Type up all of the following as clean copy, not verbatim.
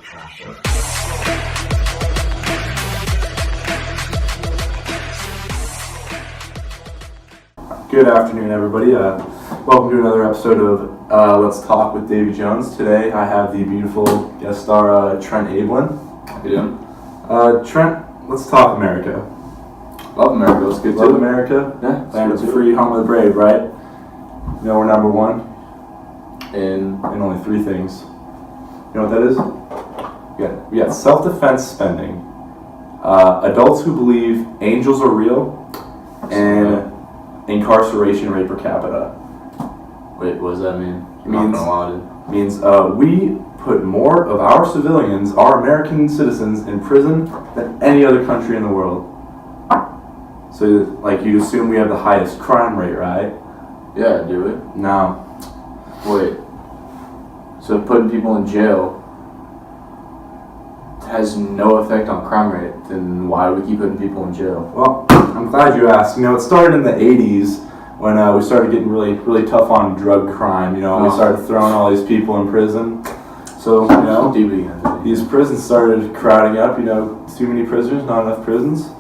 Good afternoon, everybody. Welcome to another episode of Let's Talk with Davy Jones. Today I have the beautiful guest star Trent Ablin. How you doing? Trent, let's talk America. Love America. Let's get to Love it. America. Yeah. Land of the free, home of the brave, right? You know we're number one And in only three things. You know what that is? We got self-defense spending, adults who believe angels are real, and incarceration rate per capita. wait, what does that mean? Means we put more of our civilians, our American citizens, in prison than any other country in the world. So, like, you'd assume we have the highest crime rate, right? Yeah, do it. No. Wait. So putting people in jail has no effect on crime rate, then why do we keep putting people in jail? Well, I'm glad you asked. You know, it started in the 80s when we started getting really tough on drug crime. You know, and we started throwing all these people in prison. So, you know, these prisons started crowding up. You know, too many prisoners, not enough prisons.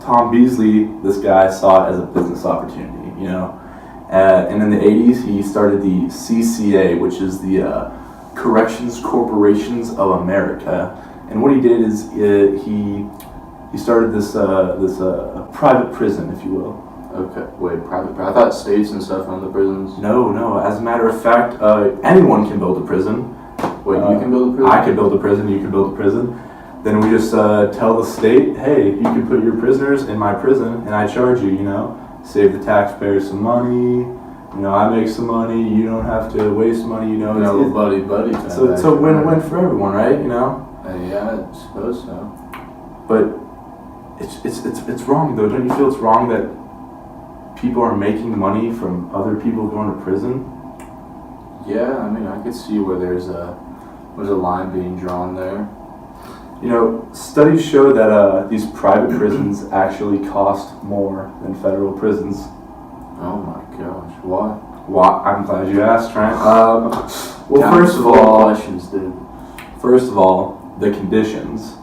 Tom Beasley, this guy, saw it as a business opportunity, you know. And in the 80s, he started the CCA, which is the Corrections Corporations of America. And what he did is he started this private prison, if you will. Okay, wait, private. I thought states and stuff own the prisons. No. As a matter of fact, anyone can build a prison. Wait, you can build a prison? I can build a prison, you can build a prison. Then we just tell the state, hey, you can put your prisoners in my prison, and I charge you, you know. Save the taxpayers some money. You know, I make some money. You don't have to waste money, you know. Buddy. So it's a win-win for everyone, right? You know. Yeah, I suppose so. But it's wrong though. Don't you feel it's wrong that people are making money from other people going to prison? Yeah, I mean, I could see where there's a line being drawn there. You know, studies show that these private prisons actually cost more than federal prisons. Oh my gosh, why? I'm glad you asked, Trent. Well, first of all, questions, dude. First of all, the conditions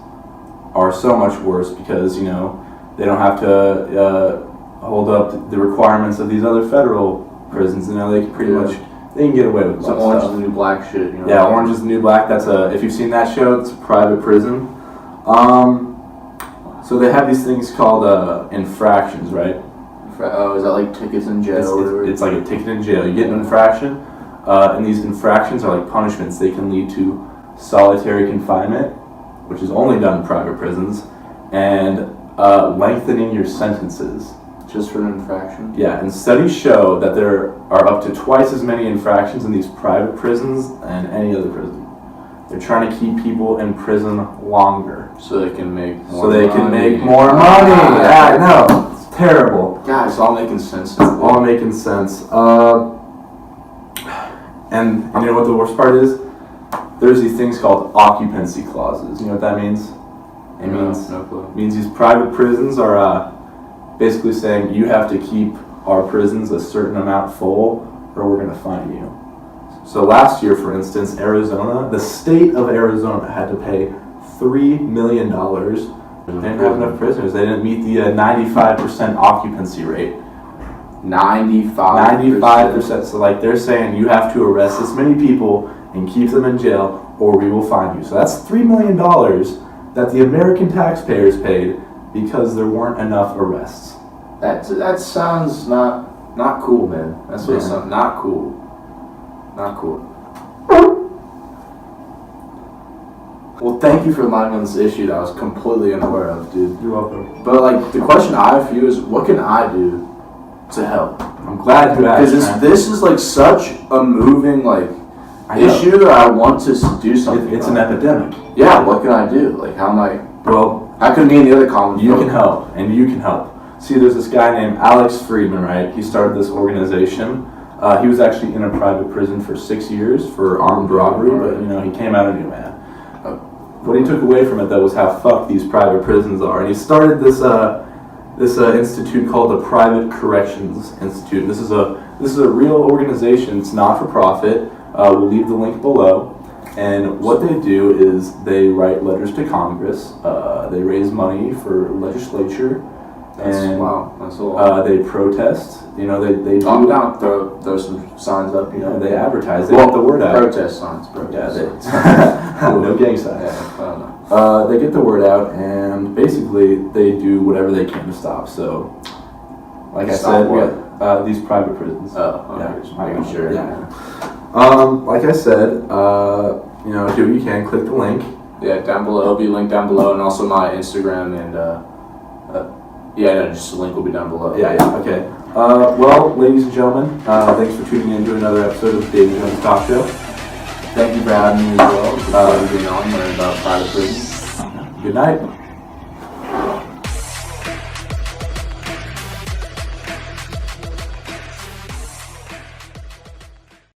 are so much worse because, you know, they don't have to hold up the requirements of these other federal prisons. You know, they can pretty much they can get away with some Orange is the New Black shit. You know? Yeah, Orange is the New Black. That's if you've seen that show, it's a private prison. So they have these things called infractions, right? Oh, is that like tickets in jail? It's like a ticket in jail. You get an infraction, and these infractions are like punishments. They can lead to solitary confinement, which is only done in private prisons, and lengthening your sentences. Just for an infraction? Yeah, and studies show that there are up to twice as many infractions in these private prisons than any other prison. They're trying to keep people in prison longer. So they can make more money. Yeah, I know. It's terrible. God, it's all making sense. All making sense. And you know what the worst part is? There's these things called occupancy clauses. You know what that means? It means these private prisons are basically saying you have to keep our prisons a certain amount full or we're going to fine you. So last year, for instance, Arizona, the state of Arizona had to pay $3 million. They didn't have enough prisoners. They didn't meet the 95% occupancy rate. 95%. So like they're saying you have to arrest this many people and keep them in jail or we will fine you. So that's $3 million that the American taxpayers paid because there weren't enough arrests. That sounds not cool, man. That's what it sounds not cool. Not cool. Well, thank you for reminding me of this issue that I was completely unaware of, dude. You're welcome. But like the question I have for you is, what can I do to help? I'm glad you asked. Because this is like such a moving issue that I want to do something. It's an epidemic. Yeah. What can I do? Like, how am I? Well, I could be in the other column. You can help, and you can help. See, there's this guy named Alex Friedman, right? He started this organization. He was actually in a private prison for 6 years for armed robbery, but you know he came out a new man. What he took away from it though was how fucked these private prisons are, and he started this institute called the Private Corrections Institute. This is a real organization. It's not for profit. We'll leave the link below. And what they do is they write letters to Congress. They raise money for legislature. Wow, that's a lot. They protest. You know, they do. I'm down. Throw some signs up. You know, They advertise. They get the word out. Protest signs. Protest signs. No gang signs. Yeah, I don't know. They get the word out, and basically they do whatever they can to stop. So, like I Stop said, we what? got these private prisons. Oh, okay. Yeah, Just making sure. Yeah. Like I said, you know, do what you can. Click the link. Yeah, down below. It'll be linked down below, and also my Instagram and just the link will be down below. Yeah. Okay. Well, ladies and gentlemen, thanks for tuning in to another episode of David Jones Talk Show. Thank you for having me as well. For being on learning about private prison. Good night.